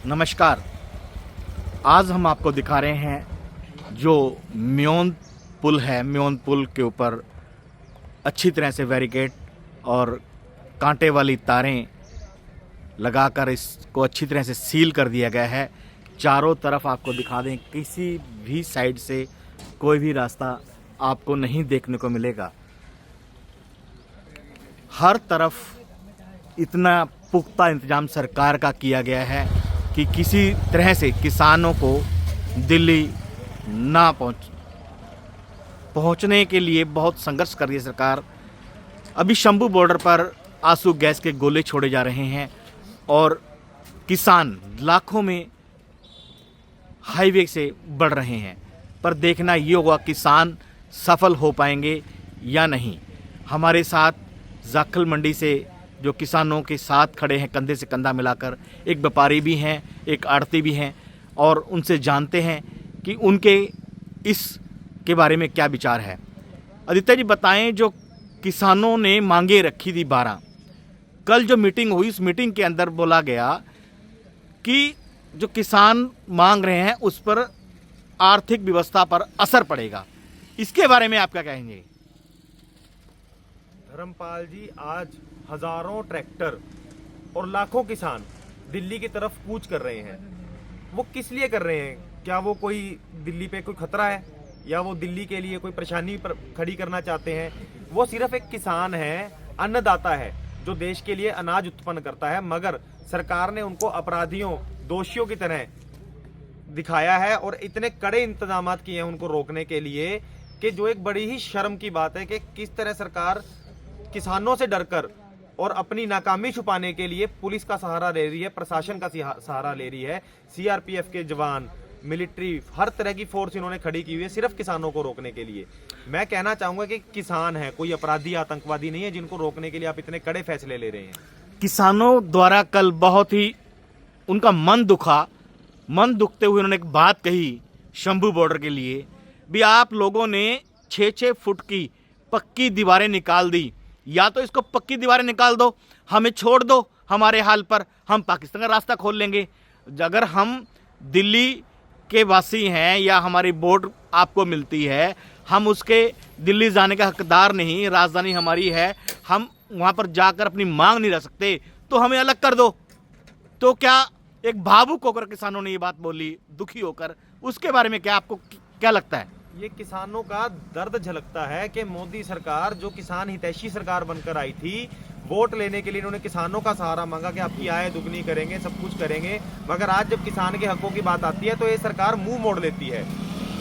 नमस्कार। आज हम आपको दिखा रहे हैं जो म्योन पुल है। म्योन पुल के ऊपर अच्छी तरह से बैरिकेड और कांटे वाली तारें लगाकर इसको अच्छी तरह से सील कर दिया गया है। चारों तरफ आपको दिखा दें, किसी भी साइड से कोई भी रास्ता आपको नहीं देखने को मिलेगा। हर तरफ इतना पुख्ता इंतजाम सरकार का किया गया है कि किसी तरह से किसानों को दिल्ली ना पहुंचने के लिए बहुत संघर्ष कर रही है सरकार। अभी शंभू बॉर्डर पर आंसू गैस के गोले छोड़े जा रहे हैं और किसान लाखों में हाईवे से बढ़ रहे हैं, पर देखना ये होगा किसान सफल हो पाएंगे या नहीं। हमारे साथ जाखल मंडी से जो किसानों के साथ खड़े हैं, कंधे से कंधा मिलाकर, एक व्यापारी भी हैं, एक आड़ती भी हैं, और उनसे जानते हैं कि उनके इस के बारे में क्या विचार है। आदित्य जी बताएं, जो किसानों ने मांगे रखी थी 12, कल जो मीटिंग हुई उस मीटिंग के अंदर बोला गया कि जो किसान मांग रहे हैं उस पर आर्थिक व्यवस्था पर असर पड़ेगा। इसके बारे में आप क्या कहेंगे? धर्मपाल जी, आज हजारों ट्रैक्टर और लाखों किसान दिल्ली की तरफ कूच कर रहे हैं। वो किस लिए कर रहे हैं? क्या वो कोई दिल्ली पे कोई खतरा है या वो दिल्ली के लिए कोई परेशानी खड़ी करना चाहते हैं? वो सिर्फ एक किसान है, अन्नदाता है, जो देश के लिए अनाज उत्पन्न करता है, मगर सरकार ने उनको अपराधियों, दोषियों की तरह दिखाया है और इतने कड़े इंतजाम किए हैं उनको रोकने के लिए कि जो एक बड़ी ही शर्म की बात है कि किस तरह सरकार किसानों से डरकर और अपनी नाकामी छुपाने के लिए पुलिस का सहारा ले रही है, प्रशासन का सहारा ले रही है। सीआरपीएफ के जवान, मिलिट्री, हर तरह की फोर्स इन्होंने खड़ी की हुई है सिर्फ किसानों को रोकने के लिए। मैं कहना चाहूंगा कि किसान है, कोई अपराधी, आतंकवादी नहीं है जिनको रोकने के लिए आप इतने कड़े फैसले ले रहे हैं। किसानों द्वारा कल बहुत ही उनका मन दुखा। मन दुखते हुए उन्होंने एक बात कही शंभू बॉर्डर के लिए भी, आप लोगों ने 6-6 फुट की पक्की दीवारें निकाल दी, या तो इसको पक्की दीवारें निकाल दो, हमें छोड़ दो हमारे हाल पर, हम पाकिस्तान का रास्ता खोल लेंगे। अगर हम दिल्ली के वासी हैं या हमारी वोट आपको मिलती है, हम उसके दिल्ली जाने का हकदार नहीं, राजधानी हमारी है, हम वहाँ पर जाकर अपनी मांग नहीं रख सकते, तो हमें अलग कर दो। तो क्या एक भावुक होकर किसानों ने ये बात बोली, दुखी होकर, उसके बारे में क्या आपको क्या लगता है? ये किसानों का दर्द झलकता है कि मोदी सरकार जो किसान हितैषी सरकार बनकर आई थी, वोट लेने के लिए इन्होंने किसानों का सहारा मांगा कि आपकी आय दुगनी करेंगे, सब कुछ करेंगे, मगर आज जब किसान के हकों की बात आती है तो ये सरकार मुंह मोड़ लेती है।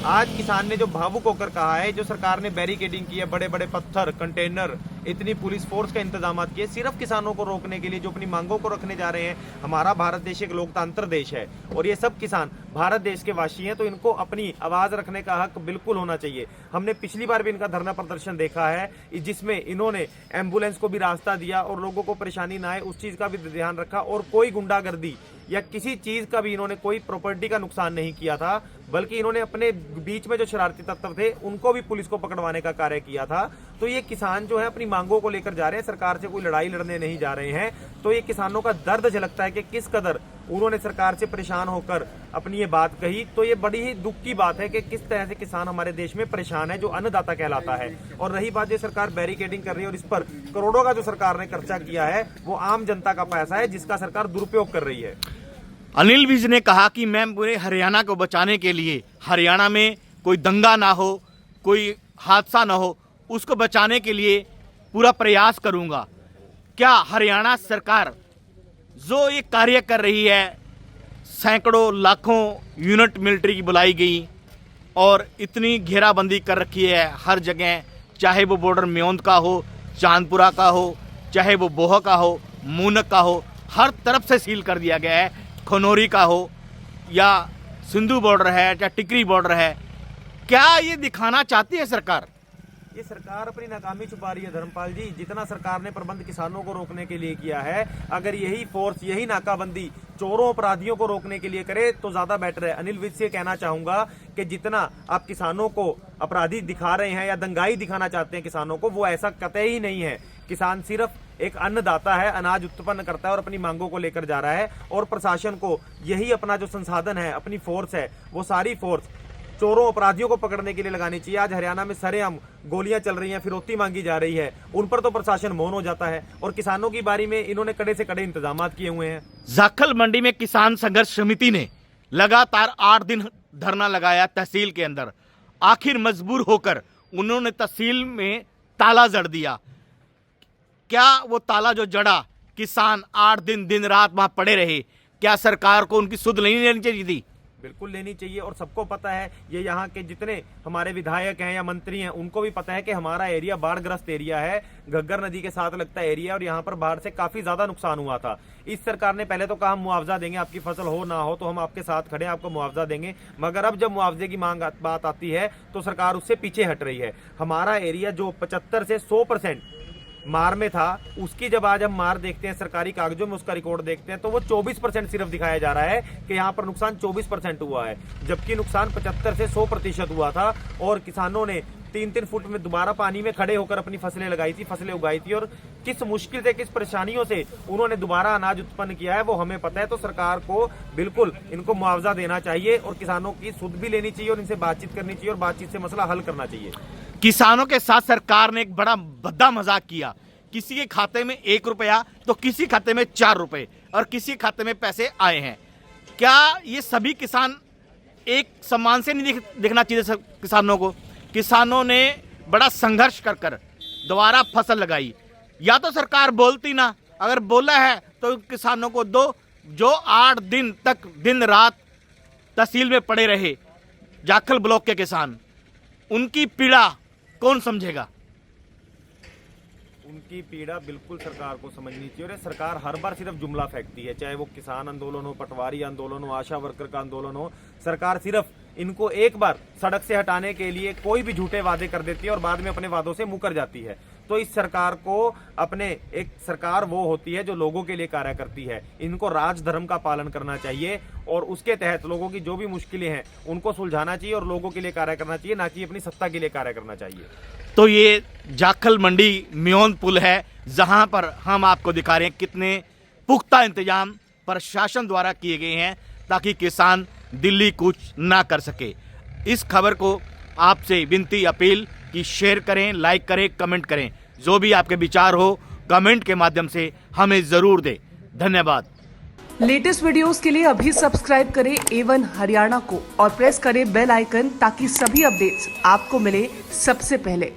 आज किसान ने जो भावुक होकर कहा है, जो सरकार ने बैरिकेडिंग की है, बड़े बड़े पत्थर, कंटेनर, इतनी पुलिस फोर्स का इंतजाम किए सिर्फ किसानों को रोकने के लिए, जो अपनी मांगों को रखने जा रहे हैं। हमारा भारत देश एक लोकतंत्र देश है और ये सब किसान भारत देश के वासी हैं, तो इनको अपनी आवाज रखने का हक बिल्कुल होना चाहिए। हमने पिछली बार भी इनका धरना प्रदर्शन देखा है, जिसमें इन्होंने एम्बुलेंस को भी रास्ता दिया और लोगों को परेशानी ना आए उस चीज का भी ध्यान रखा, और कोई गुंडागर्दी या किसी चीज का भी इन्होंने कोई प्रॉपर्टी का नुकसान नहीं किया था, बल्कि इन्होंने अपने बीच में जो शरारती तत्व थे उनको भी पुलिस को पकड़वाने का कार्य किया था। तो ये किसान जो है अपनी मांगों को लेकर जा रहे हैं, सरकार से कोई लड़ाई लड़ने नहीं जा रहे हैं। तो ये किसानों का दर्द झलकता है कि किस कदर उन्होंने सरकार से परेशान होकर अपनी ये बात कही। तो ये बड़ी ही दुख की बात है कि किस तरह से किसान हमारे देश में परेशान है, जो अन्नदाता कहलाता है। और रही बात, ये सरकार बैरिकेडिंग कर रही है और इस पर करोड़ों का जो सरकार ने खर्चा किया है वो आम जनता का पैसा है जिसका सरकार दुरुपयोग कर रही है। अनिल विज ने कहा कि मैं पूरे हरियाणा को बचाने के लिए, हरियाणा में कोई दंगा ना हो, कोई हादसा ना हो, उसको बचाने के लिए पूरा प्रयास करूंगा। क्या हरियाणा सरकार जो ये कार्य कर रही है, सैकड़ों लाखों यूनिट मिलिट्री की बुलाई गई और इतनी घेराबंदी कर रखी है हर जगह, चाहे वो बॉर्डर म्योंद का हो, चांदपुरा का हो, चाहे वो बोह का हो, मूनक का हो, हर तरफ से सील कर दिया गया है, खनौरी का हो या सिंधु बॉर्डर है या टिकरी बॉर्डर है। क्या ये दिखाना चाहती है सरकार? ये सरकार अपनी नाकामी छुपा रही है धर्मपाल जी। जितना सरकार ने प्रबंध किसानों को रोकने के लिए किया है, अगर यही फोर्स, यही नाकाबंदी चोरों अपराधियों को रोकने के लिए करे तो ज्यादा बेटर है। अनिल विज से कहना चाहूंगा कि जितना आप किसानों को अपराधी दिखा रहे हैं या दंगाई दिखाना चाहते हैं किसानों को, वो ऐसा कतई ही नहीं है। किसान सिर्फ एक अन्नदाता है, अनाज उत्पन्न करता है और अपनी मांगों को लेकर जा रहा है। और प्रशासन को यही अपना जो संसाधन है, अपनी फोर्स है, वो सारी फोर्स चोरों अपराधियों को पकड़ने के लिए लगानी चाहिए। आज हरियाणा में सरेआम गोलियां चल रही हैं, फिरौती मांगी जा रही है, उन पर तो प्रशासन मौन हो जाता है। और किसानों की बारी में इन्होंने कड़े से कड़े इंतजाम किए हुए हैं। जाखल मंडी में किसान संघर्ष समिति ने लगातार 8 दिन धरना लगाया तहसील के अंदर। आखिर मजबूर होकर उन्होंने तहसील में ताला जड़ दिया। क्या वो ताला जो जड़ा, किसान 8 दिन दिन रात वहां पड़े रहे, क्या सरकार को उनकी सुध नहीं लेनी चाहिए थी? बिल्कुल लेनी चाहिए। और सबको पता है, ये यहाँ के जितने हमारे विधायक हैं या मंत्री हैं, उनको भी पता है कि हमारा एरिया बाढ़ग्रस्त एरिया है, घग्गर नदी के साथ लगता एरिया, और यहाँ पर बाढ़ से काफी ज्यादा नुकसान हुआ था। इस सरकार ने पहले तो कहा हम मुआवजा देंगे, आपकी फसल हो ना हो तो हम आपके साथ खड़े हैं, आपको मुआवजा देंगे। मगर अब जब मुआवजे की मांग बात आती है तो सरकार उससे पीछे हट रही है। हमारा एरिया जो 75 से 100% मार में था, उसकी जब आज हम मार देखते हैं सरकारी कागजों में, उसका रिकॉर्ड देखते हैं तो वो 24% सिर्फ दिखाया जा रहा है कि यहाँ पर नुकसान 24% हुआ है, जबकि नुकसान 75 से 100% हुआ था। और किसानों ने 3-3 फुट में दोबारा पानी में खड़े होकर अपनी फसलें लगाई थी, फसलें उगाई थी, और किस मुश्किल से, किस परेशानियों से उन्होंने दोबारा अनाज उत्पन्न किया है वो हमें पता है। तो सरकार को बिल्कुल इनको मुआवजा देना चाहिए और किसानों की सुध भी लेनी चाहिए और इनसे बातचीत करनी चाहिए और बातचीत से मसला हल करना चाहिए। किसानों के साथ सरकार ने एक बड़ा भद्दा मजाक किया। किसी के खाते में 1 रुपया तो किसी खाते में 4 रुपए, और किसी खाते में पैसे आए हैं। क्या ये सभी किसान एक समान से नहीं देखना चाहिए सब किसानों को? किसानों ने बड़ा संघर्ष कर कर दोबारा फसल लगाई। या तो सरकार बोलती ना, अगर बोला है तो किसानों को दो, जो 8 दिन तक दिन रात तहसील में पड़े रहे जाखल ब्लॉक के किसान, उनकी पीड़ा कौन समझेगा? उनकी पीड़ा बिल्कुल सरकार को समझनी चाहिए। और सरकार हर बार सिर्फ जुमला फेंकती है, चाहे वो किसान आंदोलन हो, पटवारी आंदोलन हो, आशा वर्कर का आंदोलन हो। सरकार सिर्फ इनको एक बार सड़क से हटाने के लिए कोई भी झूठे वादे कर देती है और बाद में अपने वादों से मुकर जाती है। तो इस सरकार को अपने, एक सरकार वो होती है जो लोगों के लिए कार्य करती है, इनको राज धर्म का पालन करना चाहिए और उसके तहत लोगों की जो भी मुश्किलें हैं उनको सुलझाना चाहिए और लोगों के लिए कार्य करना चाहिए, ना कि अपनी सत्ता के लिए कार्य करना चाहिए। तो ये जाखल मंडी म्योन पुल है, जहां पर हम आपको दिखा रहे हैं कितने पुख्ता इंतजाम प्रशासन द्वारा किए गए हैं ताकि किसान दिल्ली कूच ना कर सके। इस खबर को आपसे विनती, अपील कि शेयर करें, लाइक करें, कमेंट करें। जो भी आपके विचार हो कमेंट के माध्यम से हमें जरूर दें। धन्यवाद। लेटेस्ट वीडियोस के लिए अभी सब्सक्राइब करें A1 हरियाणा को और प्रेस करें बेल आइकन ताकि सभी अपडेट्स आपको मिले सबसे पहले।